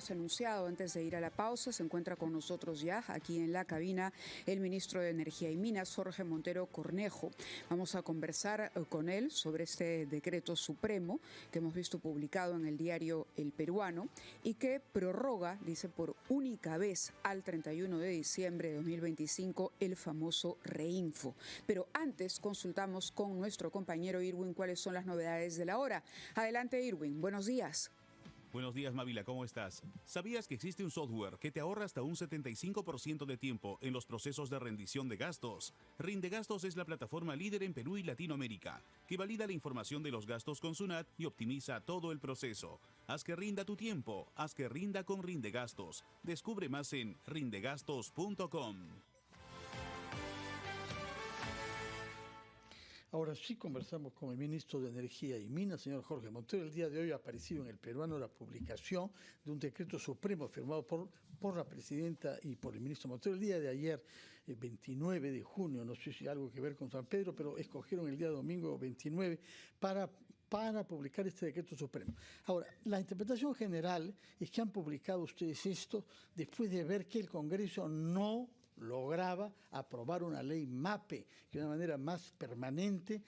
Hemos anunciado antes de ir a la pausa, se encuentra con nosotros ya aquí en la cabina el ministro de Energía y Minas, Jorge Montero Cornejo. Vamos a conversar con él sobre este decreto supremo que hemos visto publicado en el diario El Peruano y que prorroga, dice, por única vez al 31 de diciembre de 2025 el famoso Reinfo. Pero antes consultamos con nuestro compañero Irwin cuáles son las novedades de la hora. Adelante, Irwin, buenos días. Buenos días, Mávila, ¿cómo estás? ¿Sabías que existe un software que te ahorra hasta un 75% de tiempo en los procesos de rendición de gastos? Rindegastos es la plataforma líder en Perú y Latinoamérica, que valida la información de los gastos con SUNAT y optimiza todo el proceso. Haz que rinda tu tiempo, haz que rinda con Rindegastos. Descubre más en rindegastos.com. Ahora sí conversamos con el ministro de Energía y Minas, señor Jorge Montero. El día de hoy ha aparecido en El Peruano la publicación de un decreto supremo firmado por la presidenta y por el ministro Montero. El día de ayer, 29 de junio, no sé si algo que ver con San Pedro, pero escogieron el día domingo 29 para publicar este decreto supremo. Ahora, la interpretación general es que han publicado ustedes esto después de ver que el Congreso no lograba aprobar una ley MAPE, que de una manera más permanente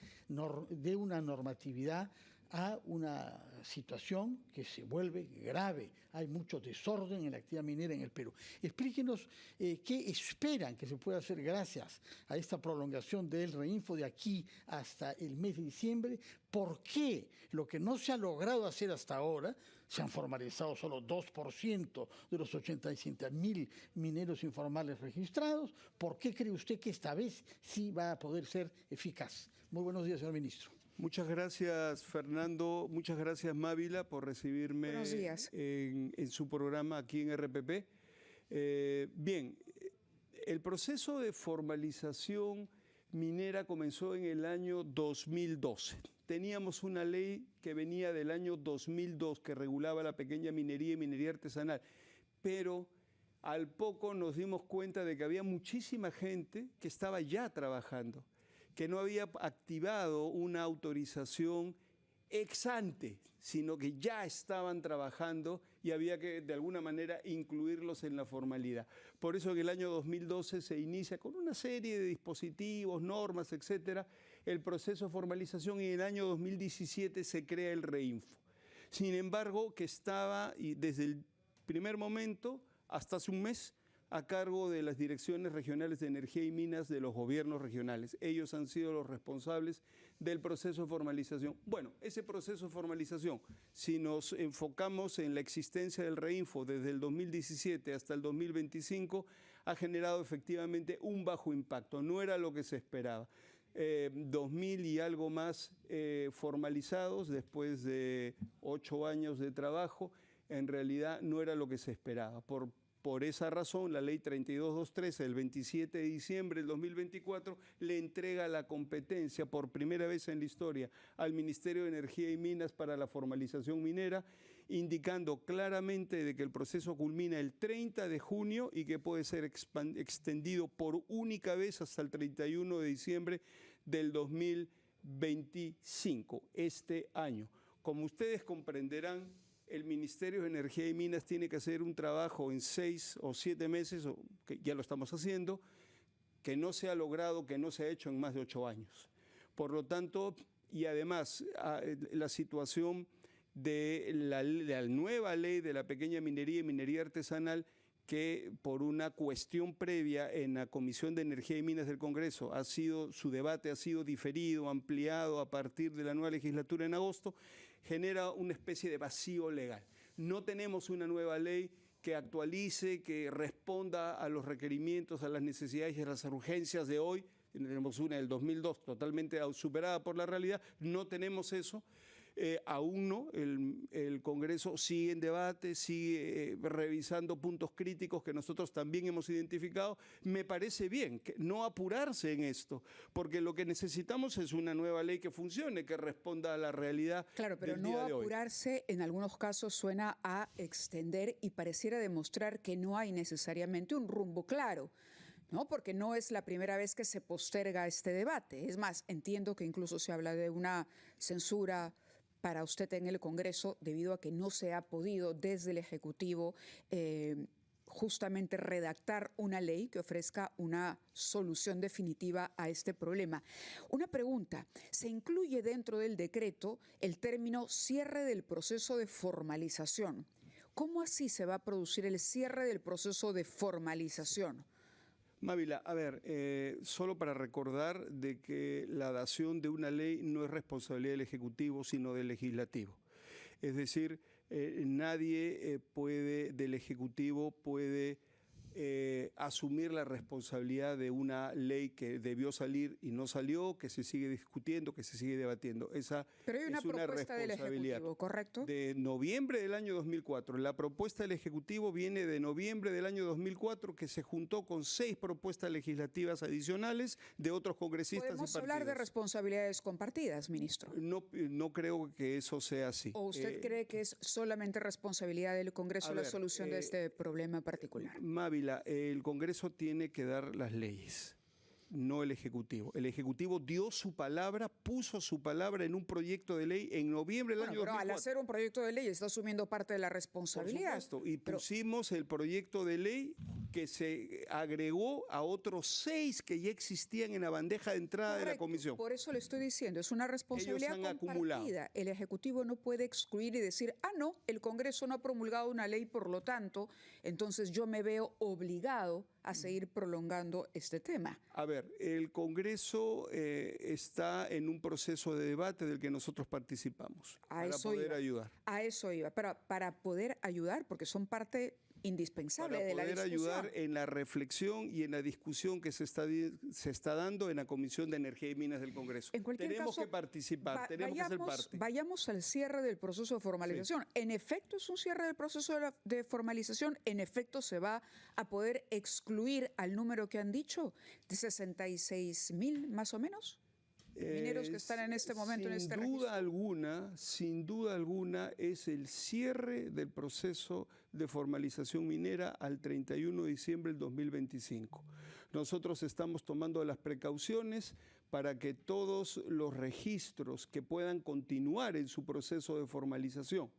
dé una normatividad a una situación que se vuelve grave. Hay mucho desorden en la actividad minera en el Perú. Explíquenos qué esperan que se pueda hacer gracias a esta prolongación del Reinfo de aquí hasta el mes de diciembre. ¿Por qué lo que no se ha logrado hacer hasta ahora, se han formalizado solo 2% de los 87.000 mineros informales registrados? ¿Por qué cree usted que esta vez sí va a poder ser eficaz? Muy buenos días, señor ministro. Muchas gracias, Fernando. Muchas gracias, Mávila, por recibirme en su programa aquí en RPP. Bien, el proceso de formalización minera comenzó en el año 2012. Teníamos una ley que venía del año 2002 que regulaba la pequeña minería y minería artesanal, pero al poco nos dimos cuenta de que había muchísima gente que estaba ya trabajando, que no había activado una autorización ex ante, sino que ya estaban trabajando y había que de alguna manera incluirlos en la formalidad. Por eso en el año 2012 se inicia con una serie de dispositivos, normas, etcétera, el proceso de formalización y en el año 2017 se crea el Reinfo. Sin embargo, que estaba y desde el primer momento hasta hace un mes a cargo de las direcciones regionales de energía y minas de los gobiernos regionales. Ellos han sido los responsables del proceso de formalización. Bueno, ese proceso de formalización, si nos enfocamos en la existencia del Reinfo desde el 2017 hasta el 2025, ha generado efectivamente un bajo impacto. No era lo que se esperaba. 2.000 y algo más formalizados después de 8 años de trabajo, en realidad no era lo que se esperaba. Por esa razón, la ley 32213 del 27 de diciembre del 2024 le entrega la competencia por primera vez en la historia al Ministerio de Energía y Minas para la formalización minera, indicando claramente de que el proceso culmina el 30 de junio y que puede ser extendido por única vez hasta el 31 de diciembre del 2025, este año. Como ustedes comprenderán, el Ministerio de Energía y Minas tiene que hacer un trabajo en 6 o 7 meses, que ya lo estamos haciendo, que no se ha logrado, que no se ha hecho en más de 8 años. Por lo tanto, y además la situación de la nueva ley de la pequeña minería y minería artesanal, que por una cuestión previa en la Comisión de Energía y Minas del Congreso su debate ha sido diferido, ampliado a partir de la nueva legislatura en agosto, genera una especie de vacío legal. No tenemos una nueva ley que actualice, que responda a los requerimientos, a las necesidades y a las urgencias de hoy. Tenemos una del 2002 totalmente superada por la realidad, no tenemos eso. Aún no, el Congreso sigue en debate, sigue revisando puntos críticos que nosotros también hemos identificado. Me parece bien que no apurarse en esto, porque lo que necesitamos es una nueva ley que funcione, que responda a la realidad. Claro, pero no apurarse en algunos casos suena a extender y pareciera demostrar que no hay necesariamente un rumbo claro, ¿no? Porque no es la primera vez que se posterga este debate. Es más, entiendo que incluso se habla de una censura para usted en el Congreso debido a que no se ha podido desde el Ejecutivo justamente redactar una ley que ofrezca una solución definitiva a este problema. Una pregunta, ¿se incluye dentro del decreto el término cierre del proceso de formalización? ¿Cómo así se va a producir el cierre del proceso de formalización? Mávila, a ver, solo para recordar de que la dación de una ley no es responsabilidad del Ejecutivo, sino del Legislativo. Es decir, nadie del Ejecutivo puede asumir la responsabilidad de una ley que debió salir y no salió, que se sigue discutiendo, que se sigue debatiendo. Pero hay una propuesta del Ejecutivo, ¿correcto? De noviembre del año 2004. La propuesta del Ejecutivo viene de noviembre del año 2004, que se juntó con 6 propuestas legislativas adicionales de otros congresistas y partidos. ¿Podemos hablar de responsabilidades compartidas, ministro? No creo que eso sea así. ¿O usted cree que es solamente responsabilidad del Congreso la solución de este problema particular? Mávila, el Congreso tiene que dar las leyes, no el Ejecutivo. El Ejecutivo dio su palabra, puso su palabra en un proyecto de ley en noviembre del año 2004. Pero al hacer un proyecto de ley está asumiendo parte de la responsabilidad. Por supuesto, y pusimos el proyecto de ley que se agregó a otros 6 que ya existían en la bandeja de entrada de la Comisión. Por eso le estoy diciendo, es una responsabilidad compartida. Acumulado. El Ejecutivo no puede excluir y decir, no, el Congreso no ha promulgado una ley, por lo tanto, entonces yo me veo obligado a seguir prolongando este tema. A ver, el Congreso está en un proceso de debate del que nosotros participamos para poder ayudar. A eso iba, para poder ayudar, porque son parte indispensable de la discusión. Para poder ayudar en la reflexión y en la discusión que se está dando en la Comisión de Energía y Minas del Congreso. En cualquier tenemos caso, que participar, tenemos que ser parte. Vayamos al cierre del proceso de formalización. Sí. En efecto, es un cierre del proceso de formalización. En efecto, se va a poder excluir al número que han dicho, de 66,000 más o menos. Mineros que están en este momento en este registro. Sin duda alguna, es el cierre del proceso de formalización minera al 31 de diciembre del 2025. Nosotros estamos tomando las precauciones para que todos los registros que puedan continuar en su proceso de formalización,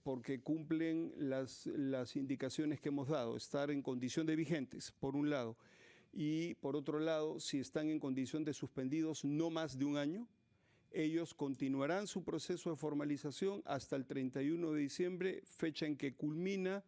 porque cumplen las indicaciones que hemos dado, estar en condición de vigentes, por un lado, y por otro lado, si están en condición de suspendidos no más de un año, ellos continuarán su proceso de formalización hasta el 31 de diciembre, fecha en que culmina,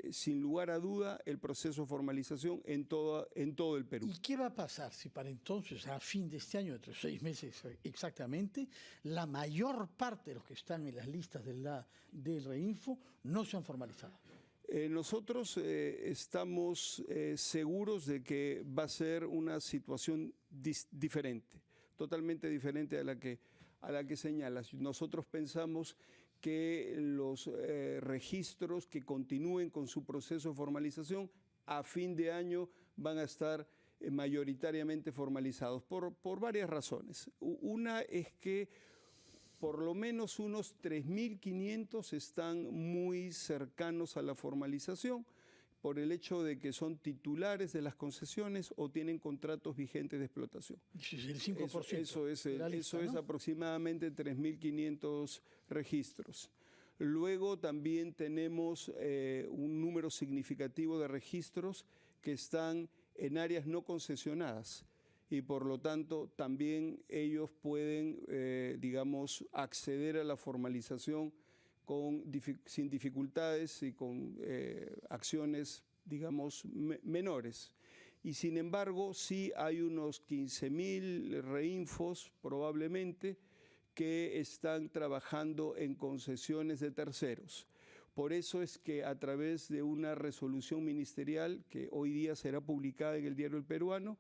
sin lugar a duda, el proceso de formalización en todo el Perú. ¿Y qué va a pasar si para entonces, a fin de este año, dentro de 6 meses exactamente, la mayor parte de los que están en las listas del Reinfo no se han formalizado? Nosotros estamos seguros de que va a ser una situación diferente, totalmente diferente a la que señalas. Nosotros pensamos que los registros que continúen con su proceso de formalización a fin de año van a estar mayoritariamente formalizados por varias razones. Una es que por lo menos unos 3.500 están muy cercanos a la formalización por el hecho de que son titulares de las concesiones o tienen contratos vigentes de explotación. Eso es el 5%. Eso es aproximadamente 3.500 registros. Luego también tenemos un número significativo de registros que están en áreas no concesionadas. Y por lo tanto también ellos pueden, acceder a la formalización sin dificultades y con acciones, menores. Y sin embargo, sí hay unos 15.000 reinfos probablemente que están trabajando en concesiones de terceros. Por eso es que a través de una resolución ministerial que hoy día será publicada en el Diario El Peruano,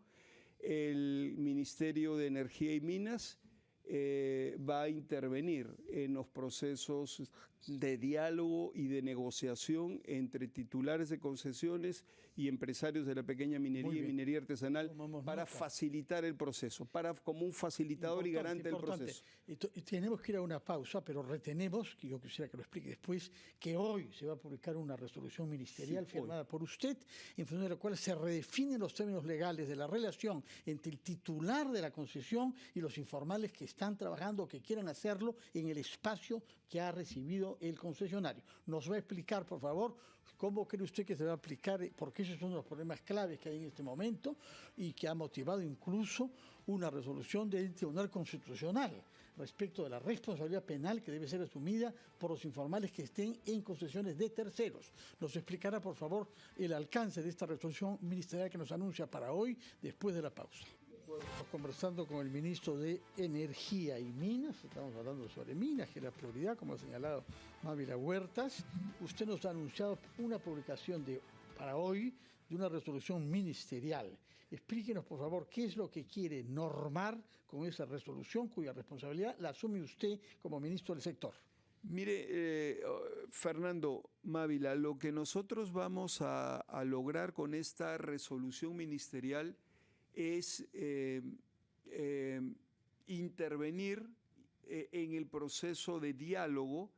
el Ministerio de Energía y Minas va a intervenir en los procesos de diálogo y de negociación entre titulares de concesiones y empresarios de la pequeña minería y minería artesanal para facilitar el proceso, como un facilitador y garante del proceso. Y tenemos que ir a una pausa, pero retenemos, que yo quisiera que lo explique después, que hoy se va a publicar una resolución ministerial firmada por usted, en función de la cual se redefinen los términos legales de la relación entre el titular de la concesión y los informales que están trabajando o que quieran hacerlo en el espacio que ha recibido el concesionario. ¿Nos va a explicar, por favor, cómo cree usted que se va a aplicar? Porque ese es uno de los problemas claves que hay en este momento y que ha motivado incluso una resolución del Tribunal Constitucional respecto de la responsabilidad penal que debe ser asumida por los informales que estén en concesiones de terceros. Nos explicará, por favor, el alcance de esta resolución ministerial que nos anuncia para hoy, después de la pausa. Estamos conversando con el ministro de Energía y Minas, estamos hablando sobre minas, que es la prioridad, como ha señalado Mávila Huertas. Usted nos ha anunciado una publicación para hoy de una resolución ministerial. Explíquenos, por favor, qué es lo que quiere normar con esa resolución, cuya responsabilidad la asume usted como ministro del sector. Mire, Fernando, Mávila, lo que nosotros vamos a lograr con esta resolución ministerial es intervenir en el proceso de diálogo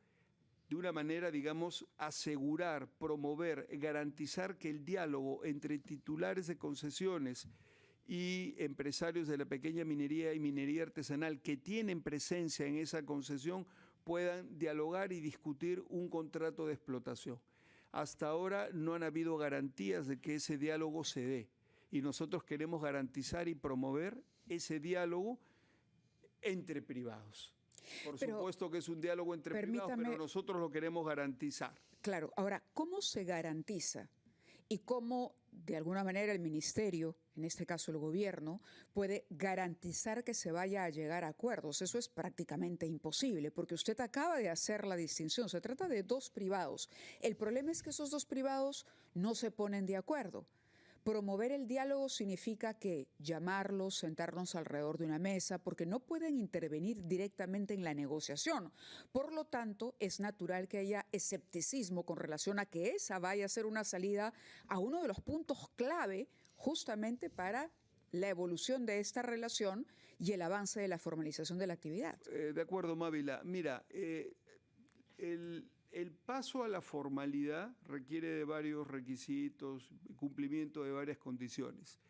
de una manera, digamos, asegurar, promover, garantizar que el diálogo entre titulares de concesiones y empresarios de la pequeña minería y minería artesanal que tienen presencia en esa concesión puedan dialogar y discutir un contrato de explotación. Hasta ahora no han habido garantías de que ese diálogo se dé. Y nosotros queremos garantizar y promover ese diálogo entre privados. Por supuesto que es un diálogo entre privados, pero nosotros lo queremos garantizar. Claro, ahora, ¿cómo se garantiza? Y cómo, de alguna manera, el ministerio, en este caso el gobierno, puede garantizar que se vaya a llegar a acuerdos. Eso es prácticamente imposible, porque usted acaba de hacer la distinción. Se trata de dos privados. El problema es que esos dos privados no se ponen de acuerdo. Promover el diálogo significa que llamarlos, sentarnos alrededor de una mesa, porque no pueden intervenir directamente en la negociación. Por lo tanto, es natural que haya escepticismo con relación a que esa vaya a ser una salida a uno de los puntos clave justamente para la evolución de esta relación y el avance de la formalización de la actividad. De acuerdo, Mávila. Mira, el paso a la formalidad requiere de varios requisitos, cumplimiento de varias condiciones,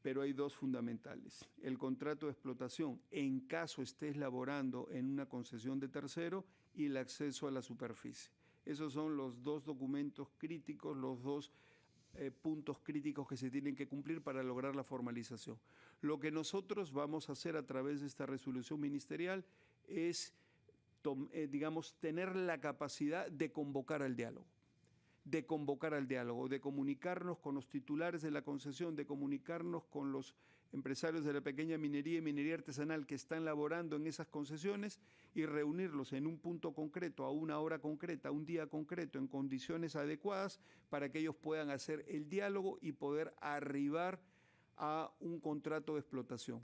pero hay dos fundamentales. El contrato de explotación, en caso estés laborando en una concesión de tercero, y el acceso a la superficie. Esos son los dos documentos críticos, los dos puntos críticos que se tienen que cumplir para lograr la formalización. Lo que nosotros vamos a hacer a través de esta resolución ministerial es digamos, tener la capacidad de convocar al diálogo, de comunicarnos con los titulares de la concesión, de comunicarnos con los empresarios de la pequeña minería y minería artesanal que están laborando en esas concesiones y reunirlos en un punto concreto, a una hora concreta, a un día concreto, en condiciones adecuadas para que ellos puedan hacer el diálogo y poder arribar a un contrato de explotación.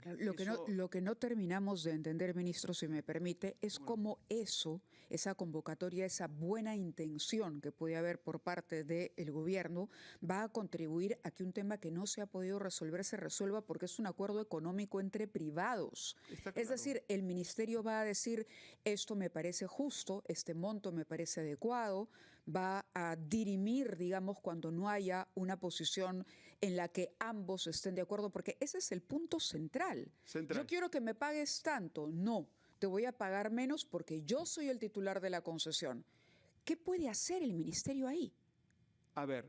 Lo que no terminamos de entender, ministro, si me permite, es cómo esa convocatoria, esa buena intención que puede haber por parte del gobierno va a contribuir a que un tema que no se ha podido resolver se resuelva, porque es un acuerdo económico entre privados. Claro. Es decir, el ministerio va a decir, esto me parece justo, este monto me parece adecuado, va a dirimir, digamos, cuando no haya una posición en la que ambos estén de acuerdo, porque ese es el punto central. Yo quiero que me pagues tanto. No, te voy a pagar menos porque yo soy el titular de la concesión. ¿Qué puede hacer el ministerio ahí? A ver,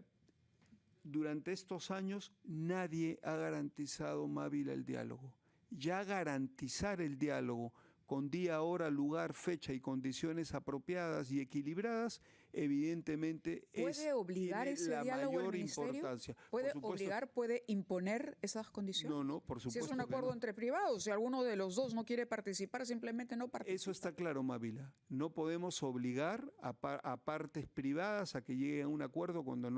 durante estos años nadie ha garantizado, Mávila, el diálogo. Ya garantizar el diálogo con día, hora, lugar, fecha y condiciones apropiadas y equilibradas, evidentemente ¿Puede obligar ese diálogo el ministerio? ¿Puede obligar, puede imponer esas condiciones? No, por supuesto. Si es un acuerdo entre privados, si alguno de los dos no quiere participar, simplemente no participa. Eso está claro, Mávila. No podemos obligar a partes privadas a que lleguen a un acuerdo cuando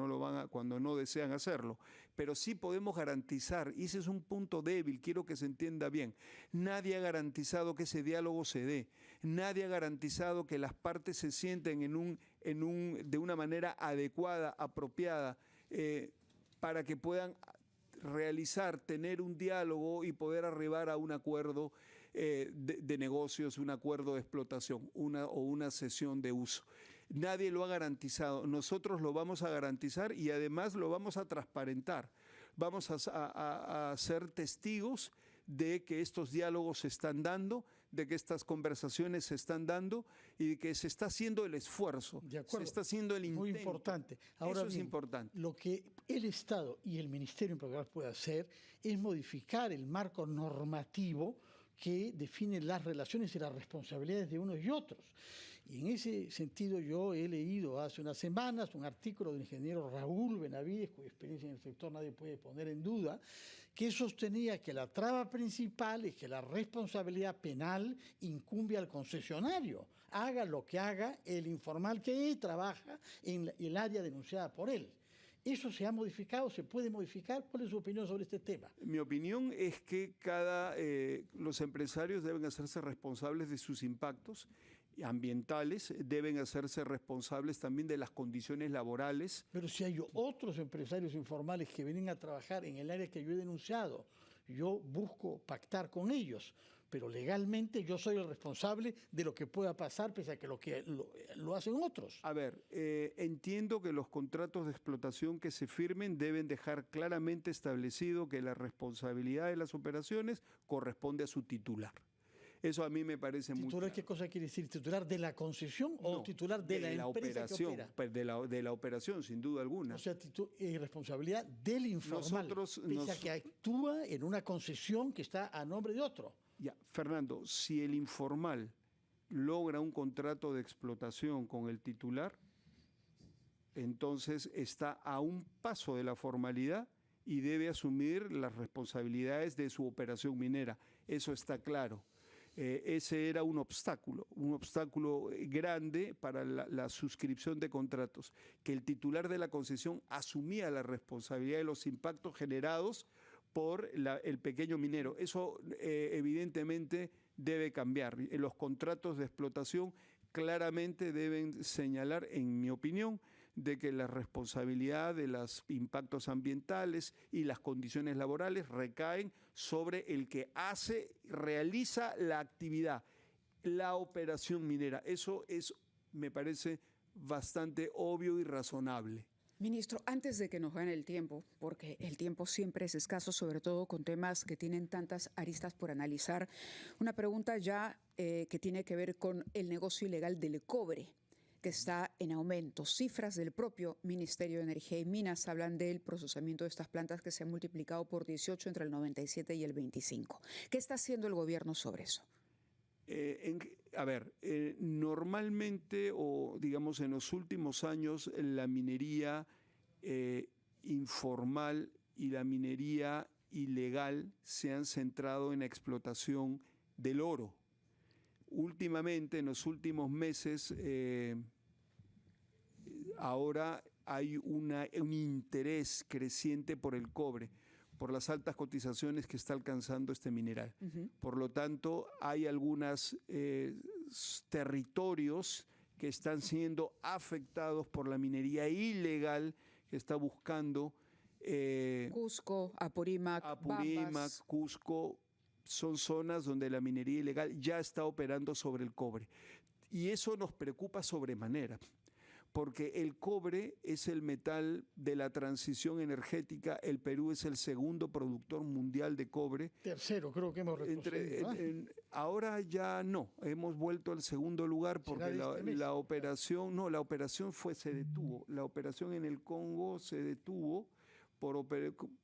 no desean hacerlo. Pero sí podemos garantizar, y ese es un punto débil, quiero que se entienda bien. Nadie ha garantizado que ese diálogo diálogo se dé. Nadie ha garantizado que las partes se sienten de una manera adecuada, apropiada, para que puedan tener un diálogo y poder arribar a un acuerdo de negocios, un acuerdo de explotación o una cesión de uso. Nadie lo ha garantizado. Nosotros lo vamos a garantizar y además lo vamos a transparentar. Vamos a ser testigos de que estos diálogos se están dando, de que estas conversaciones se están dando y de que se está haciendo el esfuerzo, se está haciendo el intento. Muy importante. Ahora eso bien, es importante. Lo que el Estado y el Ministerio en particular puede hacer es modificar el marco normativo que define las relaciones y las responsabilidades de unos y otros. Y en ese sentido yo he leído hace unas semanas un artículo del ingeniero Raúl Benavides, cuya experiencia en el sector nadie puede poner en duda, que sostenía que la traba principal es que la responsabilidad penal incumbe al concesionario. Haga lo que haga el informal que trabaja en el área denunciada por él. ¿Eso se ha modificado? ¿Se puede modificar? ¿Cuál es su opinión sobre este tema? Mi opinión es que los empresarios deben hacerse responsables de sus impactos ambientales, deben hacerse responsables también de las condiciones laborales. Pero si hay otros empresarios informales que vienen a trabajar en el área que yo he denunciado, yo busco pactar con ellos, pero legalmente yo soy el responsable de lo que pueda pasar, pese a que lo hacen otros. A ver, entiendo que los contratos de explotación que se firmen deben dejar claramente establecido que la responsabilidad de las operaciones corresponde a su titular. Eso a mí me parece muy ¿Titular claro. qué cosa quiere decir? ¿Titular de la concesión o titular de la empresa operación, que opera? de la operación, sin duda alguna. O sea, responsabilidad del informal, pese a que actúa en una concesión que está a nombre de otro. Ya, Fernando, si el informal logra un contrato de explotación con el titular, entonces está a un paso de la formalidad y debe asumir las responsabilidades de su operación minera. Eso está claro. Ese era un obstáculo grande para la suscripción de contratos, que el titular de la concesión asumía la responsabilidad de los impactos generados por el pequeño minero. Eso evidentemente debe cambiar. Los contratos de explotación claramente deben señalar, en mi opinión, de que la responsabilidad de los impactos ambientales y las condiciones laborales recaen sobre el que realiza la actividad, la operación minera. Eso me parece bastante obvio y razonable. Ministro, antes de que nos gane el tiempo, porque el tiempo siempre es escaso, sobre todo con temas que tienen tantas aristas por analizar, una pregunta ya que tiene que ver con el negocio ilegal del cobre, que está en aumento. Cifras del propio Ministerio de Energía y Minas hablan del procesamiento de estas plantas que se han multiplicado por 18 entre el 97 y el 25. ¿Qué está haciendo el gobierno sobre eso? Normalmente, o digamos en los últimos años, la minería informal y la minería ilegal se han centrado en la explotación del oro. Últimamente, en los últimos meses, ahora hay un interés creciente por el cobre, por las altas cotizaciones que está alcanzando este mineral. Por lo tanto, hay algunos territorios que están siendo afectados por la minería ilegal que está buscando. Cusco, Apurímac, Bambas. Cusco, son zonas donde la minería ilegal ya está operando sobre el cobre. Y eso nos preocupa sobremanera, porque el cobre es el metal de la transición energética. El Perú es el segundo productor mundial de cobre. Tercero, creo que hemos retrocedido. Ahora ya no, hemos vuelto al segundo lugar porque la operación se detuvo. La operación en el Congo se detuvo por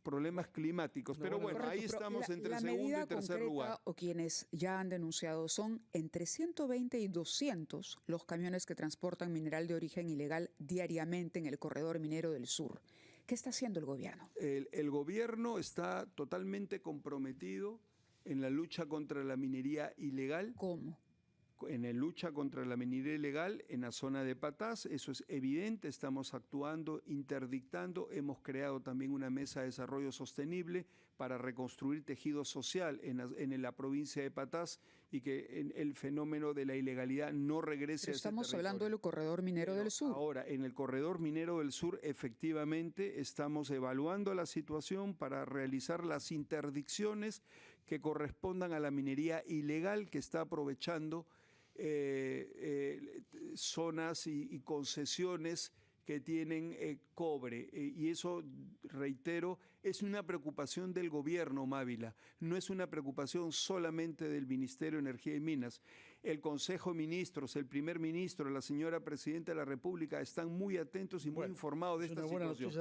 problemas climáticos. Pero bueno, correcto, ahí estamos entre la segundo y tercer lugar. O quienes ya han denunciado son entre 120 y 200 los camiones que transportan mineral de origen ilegal diariamente en el corredor minero del sur. ¿Qué está haciendo el gobierno? El gobierno está totalmente comprometido en la lucha contra la minería ilegal. ¿Cómo? en la lucha contra la minería ilegal en la zona de Patás. Eso es evidente, estamos actuando, interdictando, hemos creado también una mesa de desarrollo sostenible para reconstruir tejido social en la provincia de Patás y que el fenómeno de la ilegalidad no regrese a ese estamos territorio. Hablando del corredor minero del sur. Ahora, en el corredor minero del sur, efectivamente, estamos evaluando la situación para realizar las interdicciones que correspondan a la minería ilegal que está aprovechando zonas y concesiones que tienen cobre. Y eso, reitero, es una preocupación del gobierno, Mávila. No es una preocupación solamente del Ministerio de Energía y Minas. El Consejo de Ministros, el primer ministro, la señora Presidenta de la República están muy atentos y muy informados de esta situación.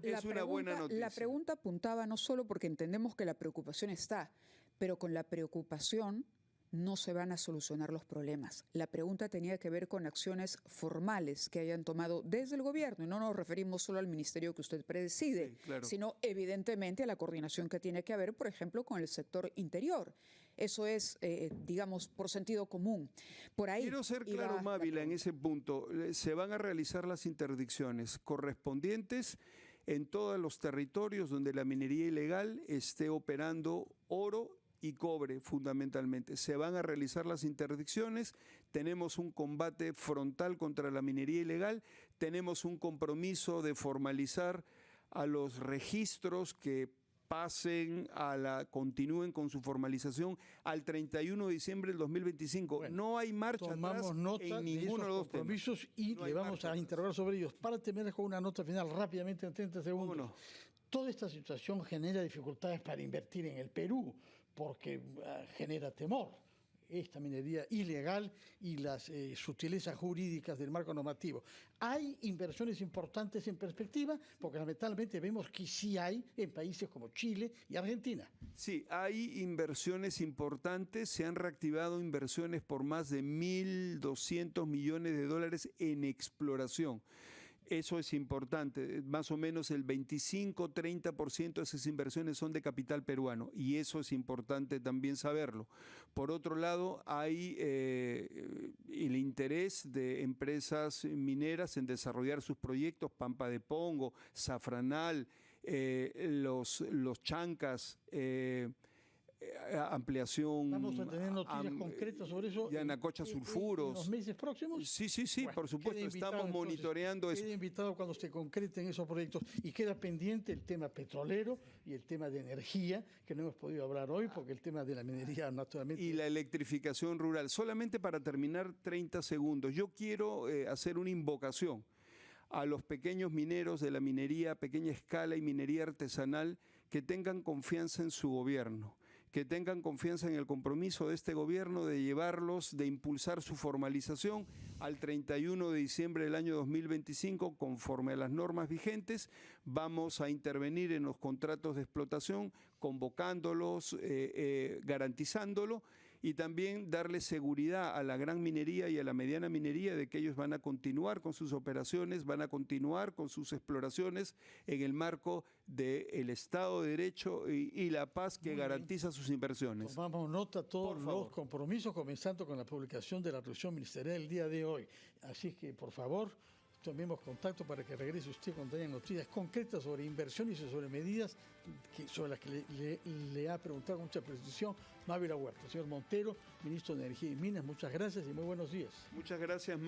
Es una buena noticia. La pregunta apuntaba no solo porque entendemos que la preocupación está, pero con la preocupación no se van a solucionar los problemas. La pregunta tenía que ver con acciones formales que hayan tomado desde el gobierno, y no nos referimos solo al ministerio que usted preside, sí, claro, sino evidentemente a la coordinación que tiene que haber, por ejemplo, con el sector interior. Eso es, digamos, por sentido común. Por ahí quiero ser claro, Mávila, en ese punto. Se van a realizar las interdicciones correspondientes en todos los territorios donde la minería ilegal esté operando oro y cobre, fundamentalmente. Se van a realizar las interdicciones, tenemos un combate frontal contra la minería ilegal, tenemos un compromiso de formalizar a los registros que continúen con su formalización al 31 de diciembre del 2025. Bueno, no hay marcha atrás en ninguno de los compromisos y le vamos a interrogar sobre ellos. Para terminar con una nota final rápidamente en 30 segundos. ¿Cómo no? Toda esta situación genera dificultades para invertir en el Perú, porque genera temor esta minería ilegal y las sutilezas jurídicas del marco normativo. ¿Hay inversiones importantes en perspectiva? Porque lamentablemente vemos que sí hay en países como Chile y Argentina. Sí, hay inversiones importantes, se han reactivado inversiones por más de 1.200 millones de dólares en exploración. Eso es importante, más o menos el 25-30% de esas inversiones son de capital peruano y eso es importante también saberlo. Por otro lado, hay el interés de empresas mineras en desarrollar sus proyectos, Pampa de Pongo, Zafranal, los Chancas, ampliación. ¿Vamos a tener noticias concretas sobre eso? Yanacocha Sulfuros. ¿En los meses próximos? Sí, bueno, por supuesto, estamos monitoreando eso. Queda invitado cuando se concreten esos proyectos. Y queda pendiente el tema petrolero y el tema de energía, que no hemos podido hablar hoy, porque el tema de la minería, naturalmente. Y la electrificación rural. Solamente para terminar, 30 segundos. Yo quiero hacer una invocación a los pequeños mineros de la minería a pequeña escala y minería artesanal que tengan confianza en su gobierno, que tengan confianza en el compromiso de este gobierno de llevarlos, de impulsar su formalización al 31 de diciembre del año 2025 conforme a las normas vigentes. Vamos a intervenir en los contratos de explotación, convocándolos, garantizándolo y también darle seguridad a la gran minería y a la mediana minería de que ellos van a continuar con sus operaciones, van a continuar con sus exploraciones en el marco del Estado de Derecho y la paz que garantiza sus inversiones. Tomamos nota de todos los compromisos, comenzando con la publicación de la resolución ministerial el día de hoy. Así que, por favor, tomemos contacto para que regrese usted cuando haya noticias concretas sobre inversiones y sobre medidas sobre las que le ha preguntado con mucha precisión Mávila Huerta. Señor Montero, ministro de Energía y Minas, muchas gracias y muy buenos días. Muchas gracias,